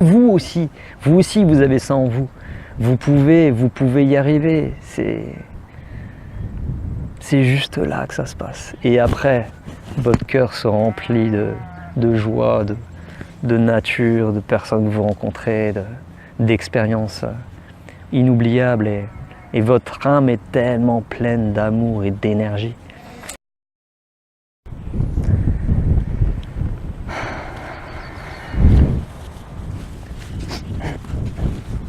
Vous aussi, vous avez ça en vous. Vous pouvez y arriver. C'est juste là que ça se passe. Et après, votre cœur se remplit de joie, de nature, de personnes que vous rencontrez, d'expériences inoubliables. Et votre âme est tellement pleine d'amour et d'énergie.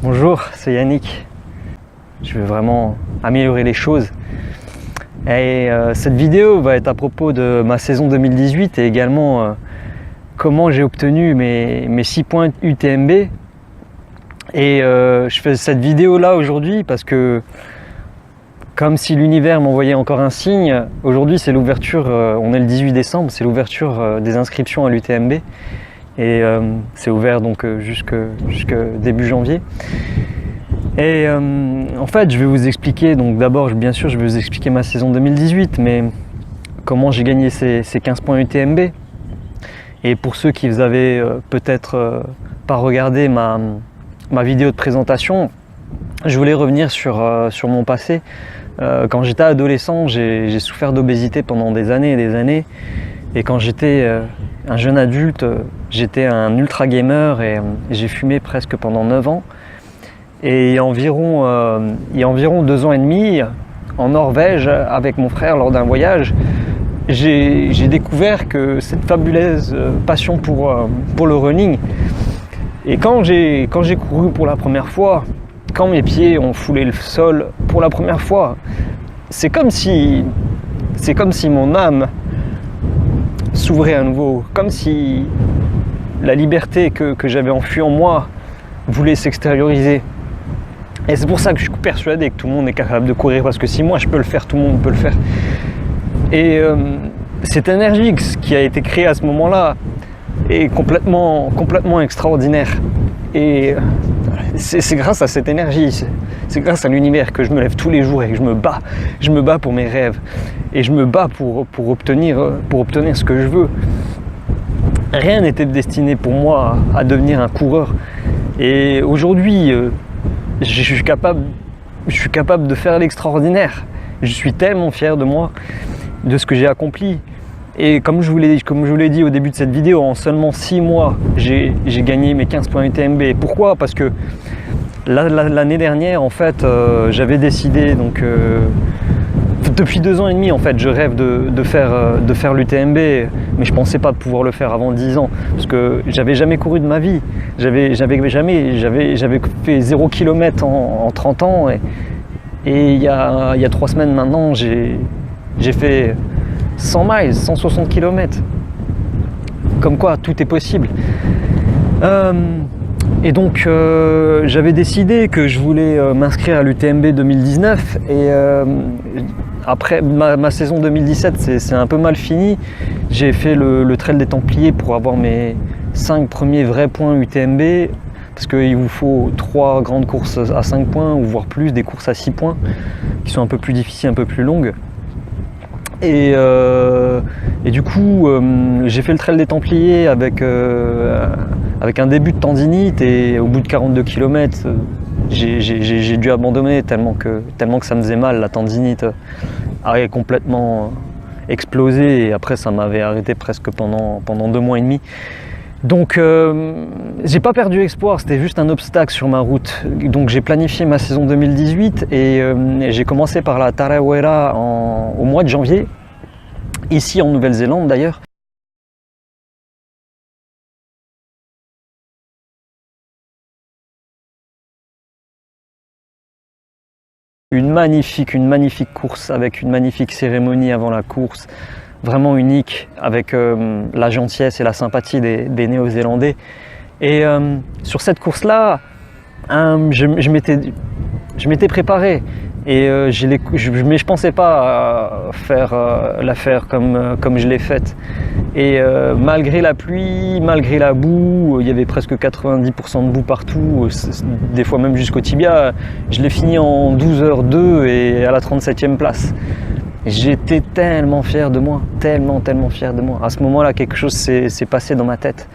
Bonjour, c'est Yannick. Je veux vraiment améliorer les choses. Et cette vidéo va être à propos de ma saison 2018 et également comment j'ai obtenu mes 6 points UTMB. Et je fais cette vidéo là aujourd'hui parce que comme si l'univers m'envoyait encore un signe, aujourd'hui c'est l'ouverture, on est le 18 décembre, c'est l'ouverture des inscriptions à l'UTMB. Et c'est ouvert donc jusque début janvier. Et en fait, je vais vous expliquer, donc d'abord, bien sûr, je vais vous expliquer ma saison 2018, mais comment j'ai gagné ces 15 points UTMB. Et pour ceux qui vous avez peut-être pas regardé ma vidéo de présentation, je voulais revenir sur mon passé. Quand j'étais adolescent, j'ai souffert d'obésité pendant des années et des années. Et quand j'étais un jeune adulte, j'étais un ultra gamer et j'ai fumé presque pendant 9 ans. Et il y a environ 2 ans et demi, en Norvège, avec mon frère lors d'un voyage, j'ai découvert que cette fabuleuse passion pour le running. Et quand j'ai couru pour la première fois, quand mes pieds ont foulé le sol pour la première fois, c'est comme si mon âme s'ouvrait à nouveau, comme si la liberté que j'avais enfuie en moi voulait s'extérioriser. Et c'est pour ça que je suis persuadé que tout le monde est capable de courir, parce que si moi je peux le faire, tout le monde peut le faire. Et cette énergie qui a été créée à ce moment-là est complètement extraordinaire. Et c'est grâce à cette énergie, c'est grâce à l'univers que je me lève tous les jours et que je me bats pour mes rêves. Et je me bats pour obtenir ce que je veux. Rien n'était destiné pour moi à devenir un coureur. Et aujourd'hui, je suis capable de faire l'extraordinaire. Je suis tellement fier de moi, de ce que j'ai accompli. Et comme je vous l'ai dit au début de cette vidéo, en seulement 6 mois, j'ai gagné mes 15 points UTMB. Pourquoi ? Parce que l'année dernière, en fait, j'avais décidé, donc depuis 2 ans et demi, en fait, je rêve de faire l'UTMB, mais je pensais pas pouvoir le faire avant 10 ans, parce que j'avais jamais couru de ma vie. J'avais fait 0 km en 30 ans, et il y a 3 semaines maintenant, j'ai fait 100 miles, 160 km. Comme quoi, tout est possible. Et donc, j'avais décidé que je voulais m'inscrire à l'UTMB 2019. Et après ma saison 2017, c'est un peu mal fini. J'ai fait le Trail des Templiers pour avoir mes 5 premiers vrais points UTMB. Parce qu'il vous faut 3 grandes courses à 5 points, ou voire plus, des courses à 6 points, qui sont un peu plus difficiles, un peu plus longues. Et du coup, j'ai fait le Trail des Templiers avec un début de tendinite, et au bout de 42 km, j'ai dû abandonner tellement que ça me faisait mal. La tendinite avait complètement explosé, et après ça m'avait arrêté presque pendant 2 mois et demi. Donc j'ai pas perdu espoir, c'était juste un obstacle sur ma route. Donc j'ai planifié ma saison 2018 et j'ai commencé par la Tarawera au mois de janvier, ici en Nouvelle-Zélande d'ailleurs. Une magnifique course avec une magnifique cérémonie avant la course, vraiment unique, avec la gentillesse et la sympathie des Néo-Zélandais. Et sur cette course-là, je m'étais préparé, et mais je pensais pas la faire comme je l'ai faite. Et malgré la pluie, malgré la boue, il y avait presque 90% de boue partout, des fois même jusqu'au tibia, je l'ai fini en 12h02 et à la 37e place. J'étais tellement fier de moi, tellement fier de moi. À ce moment-là, quelque chose s'est passé dans ma tête.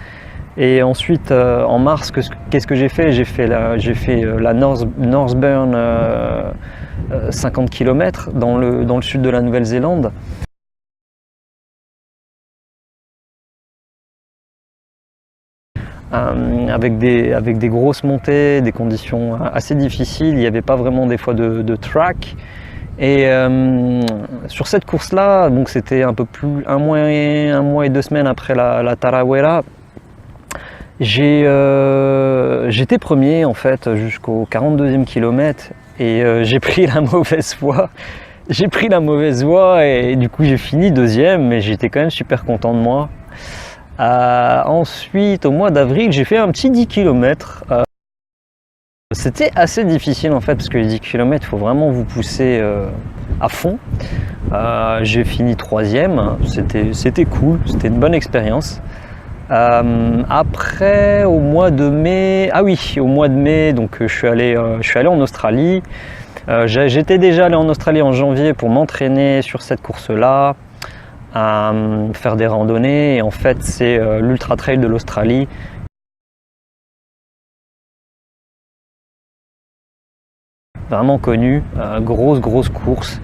Et ensuite, en mars, qu'est-ce que j'ai fait? J'ai fait la Northburn 50 km dans le sud de la Nouvelle-Zélande. Avec des grosses montées, des conditions assez difficiles. Il n'y avait pas vraiment des fois de track. Et sur cette course-là, donc c'était un peu plus un mois et 2 semaines après la Tarawera, j'étais premier en fait jusqu'au 42e kilomètre et j'ai pris la mauvaise voie. J'ai pris la mauvaise voie et du coup j'ai fini deuxième, mais j'étais quand même super content de moi. Ensuite, au mois d'avril, j'ai fait un petit 10 km. C'était assez difficile en fait, parce que les 10 km, il faut vraiment vous pousser à fond. J'ai fini troisième, c'était cool, c'était une bonne expérience. Après, au mois de mai, donc je suis allé en Australie. J'étais déjà allé en Australie en janvier pour m'entraîner sur cette course-là, faire des randonnées. Et en fait, c'est l'Ultra Trail de l'Australie. Vraiment connu, grosse course.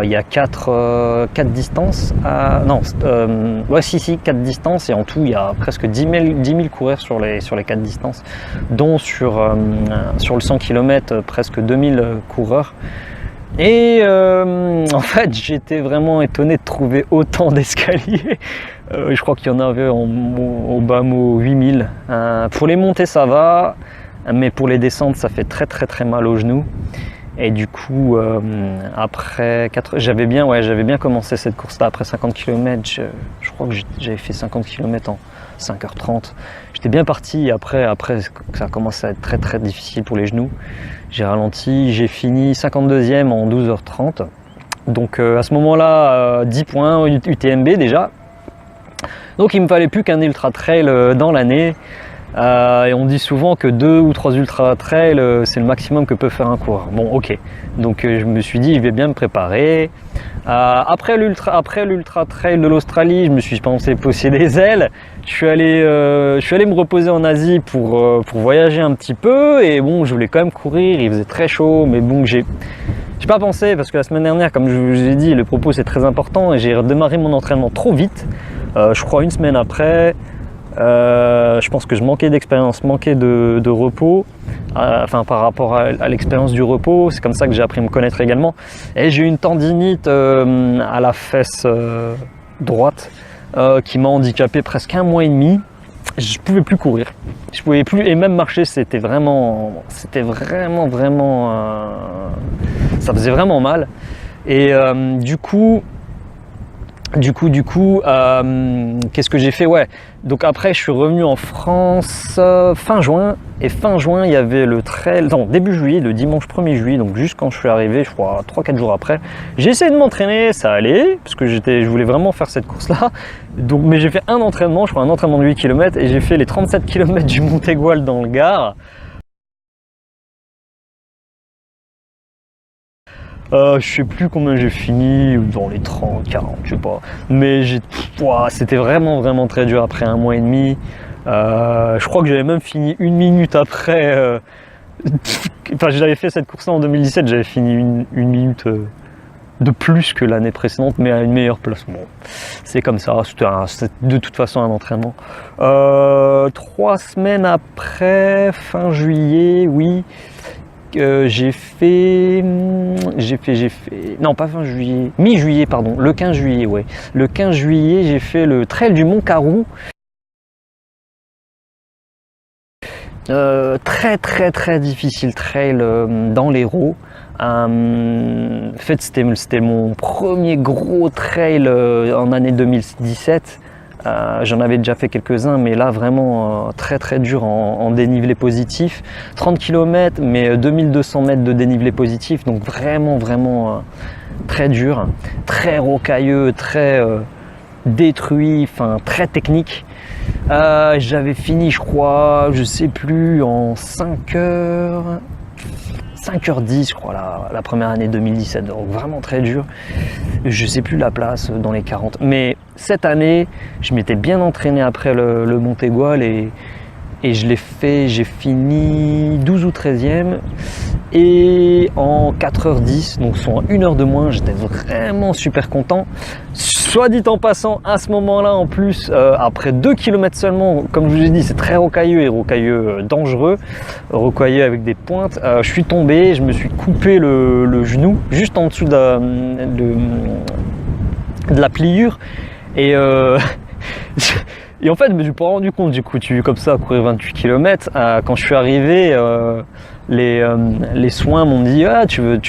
Il y a 4 distances. 4 distances, et en tout il y a presque 10 000 coureurs sur les 4 distances, dont sur le 100 km presque 2000 coureurs. Et en fait, j'étais vraiment étonné de trouver autant d'escaliers. Je crois qu'il y en avait au bas mot 8000. Pour les montées ça va, mais pour les descentes ça fait très mal aux genoux. Et du coup, après j'avais bien commencé cette course-là. Après 50 km, je crois que j'avais fait 50 km en 5h30. J'étais bien parti. Après ça a commencé à être très difficile pour les genoux. J'ai ralenti, j'ai fini 52e en 12h30. Donc à ce moment-là, 10 points UTMB déjà. Donc il me fallait plus qu'un ultra trail dans l'année. Et on dit souvent que 2 ou 3 ultra trail, c'est le maximum que peut faire un coureur. Bon, ok. Donc je me suis dit, je vais bien me préparer. Après l'ultra trail de l'Australie, je me suis pensé pousser des ailes. Je suis allé me reposer en Asie pour voyager un petit peu. Et bon, je voulais quand même courir. Il faisait très chaud, mais bon, j'ai pas pensé, parce que la semaine dernière, comme je vous ai dit, le propos c'est très important, et j'ai redémarré mon entraînement trop vite. Je crois une semaine après. Je pense que je manquais d'expérience, manquais de repos, par rapport à l'expérience du repos. C'est comme ça que j'ai appris à me connaître également. Et j'ai eu une tendinite à la fesse droite qui m'a handicapé presque 1 mois et demi. Je pouvais plus courir, je pouvais plus, et même marcher, ça faisait vraiment mal. Et du coup, qu'est-ce que j'ai fait? Donc après, je suis revenu en France fin juin. Et fin juin, il y avait le trail. Non, début juillet, le dimanche 1er juillet. Donc juste quand je suis arrivé, je crois 3-4 jours après, j'ai essayé de m'entraîner, ça allait, parce que je voulais vraiment faire cette course-là. Donc, mais j'ai fait un entraînement de 8 km, et j'ai fait les 37 km du Montégoal dans le Gard. Je sais plus combien j'ai fini, dans les 30, 40, je sais pas. Mais c'était vraiment très dur après 1 mois et demi. Je crois que j'avais même fini 1 minute après. J'avais fait cette course-là en 2017, j'avais fini une minute de plus que l'année précédente, mais à une meilleure place. Bon, c'est comme ça, c'est de toute façon un entraînement. 3 semaines après, fin juillet, oui. Non, pas fin juillet, mi-juillet, pardon, le 15 juillet, ouais. Le 15 juillet, j'ai fait le trail du Mont Karoo. Très difficile trail dans l'Hérault. En fait, c'était mon premier gros trail en année 2017. J'en avais déjà fait quelques-uns, mais là vraiment très dur en dénivelé positif. 30 km, mais 2200 mètres de dénivelé positif, donc vraiment très dur, très rocailleux, très détruit, très technique. J'avais fini, je crois, je sais plus, en 5h 5h10 je crois la première année 2017, donc vraiment très dur. Je sais plus la place dans les 40, mais cette année je m'étais bien entraîné après le Montégoal et je l'ai fait, j'ai fini 12 ou 13e et en 4h10, donc soit 1 heure de moins, j'étais vraiment super content. Soit dit en passant, à ce moment-là en plus, après 2 km seulement, comme je vous ai dit, c'est très rocailleux et rocailleux dangereux, rocailleux avec des pointes, je suis tombé, je me suis coupé le genou juste en dessous de la pliure et et en fait, je me suis pas rendu compte du coup, comme ça, courir 28 km, quand je suis arrivé, les soins m'ont dit ah tu veux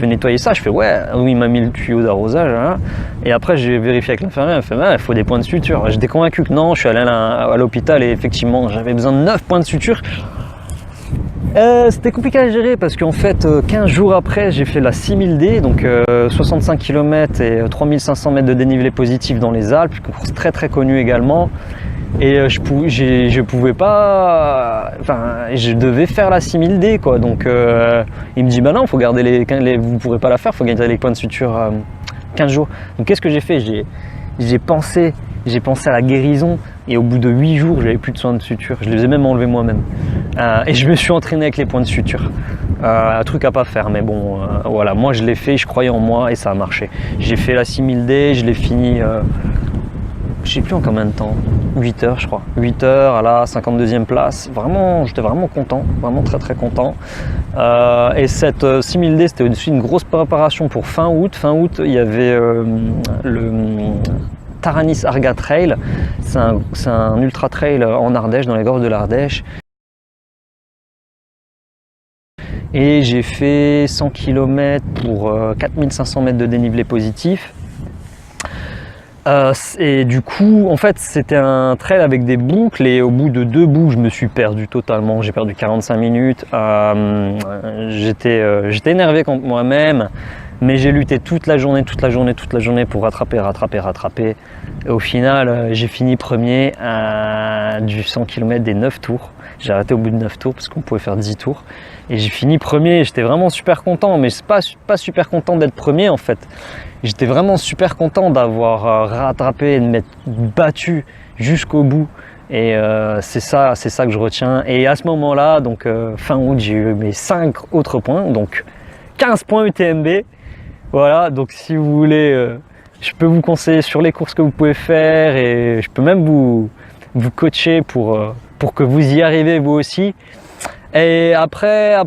nettoyer ça. Je fais ouais, oui, il m'a mis le tuyau d'arrosage hein. Et après j'ai vérifié avec l'infirmière, elle fait il faut des points de suture. J'étais convaincu que non, je suis allé à l'hôpital et effectivement j'avais besoin de 9 points de suture. C'était compliqué à gérer parce qu'en fait 15 jours après j'ai fait la 6000D, donc 65 km et 3500 mètres de dénivelé positif dans les Alpes, course très très connue également. Et je pouvais pas, enfin je devais faire la 6000D quoi, donc il me dit bah non, faut garder vous pourrez pas la faire, faut garder les points de suture 15 jours. Donc qu'est-ce que j'ai fait, j'ai pensé à la guérison et au bout de 8 jours j'avais plus de soins de suture, je les ai même enlevés moi-même et je me suis entraîné avec les points de suture, un truc à pas faire mais bon voilà, moi je l'ai fait, je croyais en moi et ça a marché. J'ai fait la 6000D, je l'ai fini je sais plus en combien de temps, 8 heures je crois, 8 heures à la 52e place, vraiment j'étais vraiment content, vraiment très très content. Et cette 6000D c'était au-dessus d'une grosse préparation pour fin août. Il y avait le Taranis Arga Trail, c'est un ultra trail en Ardèche, dans les gorges de l'Ardèche. Et j'ai fait 100 km pour 4500 mètres de dénivelé positif. Et du coup, en fait, c'était un trail avec des boucles et au bout de 2 bouts, je me suis perdu totalement. J'ai perdu 45 minutes. J'étais énervé contre moi-même, mais j'ai lutté toute la journée pour rattraper. Et au final, j'ai fini premier du 100 km des 9 tours. J'ai arrêté au bout de 9 tours parce qu'on pouvait faire 10 tours. Et j'ai fini premier. J'étais vraiment super content, mais c'est pas super content d'être premier en fait. J'étais vraiment super content d'avoir rattrapé et de m'être battu jusqu'au bout. Et c'est ça que je retiens. Et à ce moment-là, donc fin août, j'ai eu mes 5 autres points, donc 15 points UTMB. Voilà, donc si vous voulez, je peux vous conseiller sur les courses que vous pouvez faire et je peux même vous coacher pour que vous y arrivez vous aussi. Et après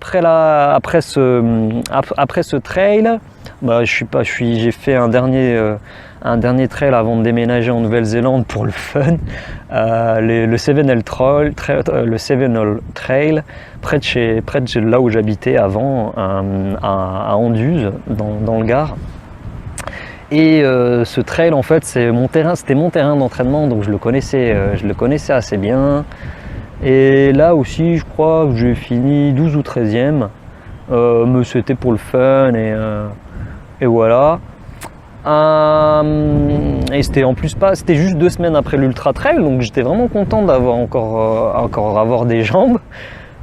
ce trail, bah, j'ai fait un dernier trail avant de déménager en Nouvelle-Zélande pour le fun, le Sevenol Trail, près de là où j'habitais avant, à Anduze, dans le Gard. Et ce trail en fait c'était mon terrain d'entraînement, donc je le connaissais assez bien. Et là aussi je crois que j'ai fini 12 ou 13e, mais c'était pour le fun et voilà. Et c'était juste 2 semaines après l'ultra trail, donc j'étais vraiment content d'avoir encore avoir des jambes.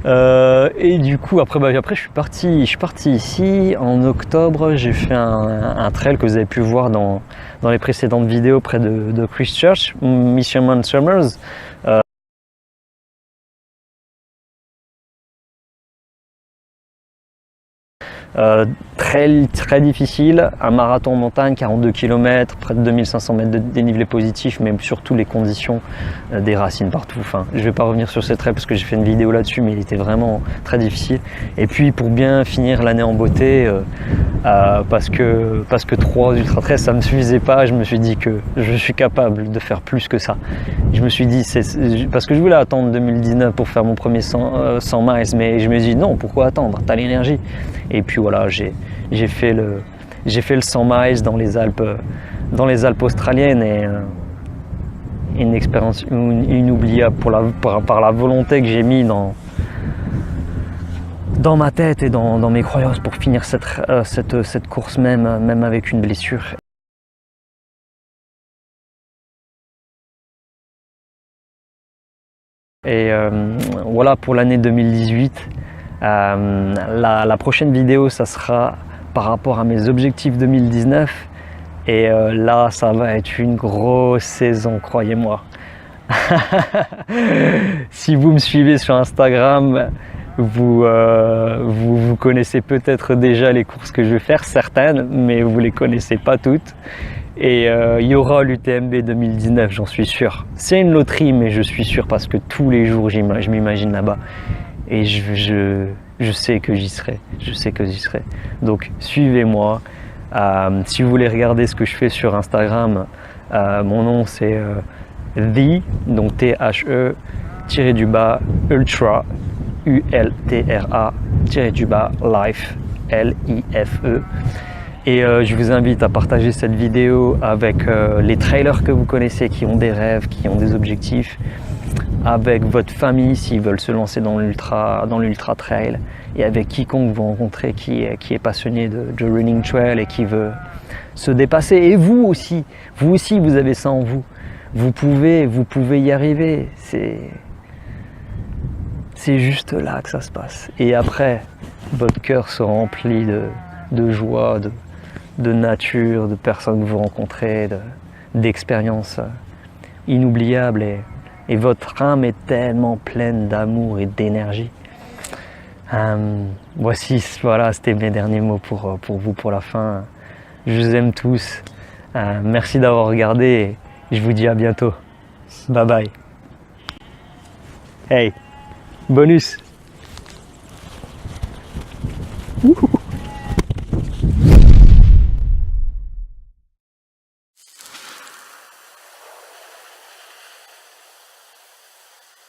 Et du coup après je suis parti ici en octobre. J'ai fait un trail que vous avez pu voir dans les précédentes vidéos près de Christchurch, Mission Summers. Très difficile, un marathon en montagne, 42 km, près de 2500 mètres de dénivelé positif, mais surtout les conditions, des racines partout. Enfin, je ne vais pas revenir sur ce trail parce que j'ai fait une vidéo là-dessus, mais il était vraiment très difficile. Et puis pour bien finir l'année en beauté, parce que 3 ultra trails ça ne me suffisait pas, je me suis dit que je suis capable de faire plus que ça. Je me suis dit, parce que je voulais attendre 2019 pour faire mon premier 100 miles, mais je me suis dit non, pourquoi attendre, t'as l'énergie. Et puis voilà, j'ai fait le 100 miles dans les Alpes australiennes et une expérience inoubliable par la volonté que j'ai mis dans ma tête et dans mes croyances pour finir cette course même avec une blessure. Et voilà pour l'année 2018. La prochaine vidéo, ça sera par rapport à mes objectifs 2019. Et là, ça va être une grosse saison, croyez-moi. Si vous me suivez sur Instagram, vous connaissez peut-être déjà les courses que je vais faire, certaines, mais vous les connaissez pas toutes. Et il y aura l'UTMB 2019, j'en suis sûr. C'est une loterie, mais je suis sûr parce que tous les jours, je m'imagine là-bas. Et je sais que j'y serai. Je sais que j'y serai. Donc, suivez-moi. Si vous voulez regarder ce que je fais sur Instagram, mon nom c'est The, donc THE, Ultra, ULTRA, Life, LIFE. Et je vous invite à partager cette vidéo avec les trailers que vous connaissez, qui ont des rêves, qui ont des objectifs, avec votre famille s'ils veulent se lancer dans l'ultra trail, et avec quiconque vous rencontrez qui est passionné de running trail et qui veut se dépasser. Et vous aussi vous avez ça en vous. Vous pouvez y arriver. C'est juste là que ça se passe. Et après, votre cœur se remplit de joie, de nature, de personnes que vous rencontrez, d'expériences inoubliables, et votre âme est tellement pleine d'amour et d'énergie. Voilà, c'était mes derniers mots pour vous pour la fin. Je vous aime tous. Merci d'avoir regardé et je vous dis à bientôt. Bye bye. Hey, bonus. Wouhou.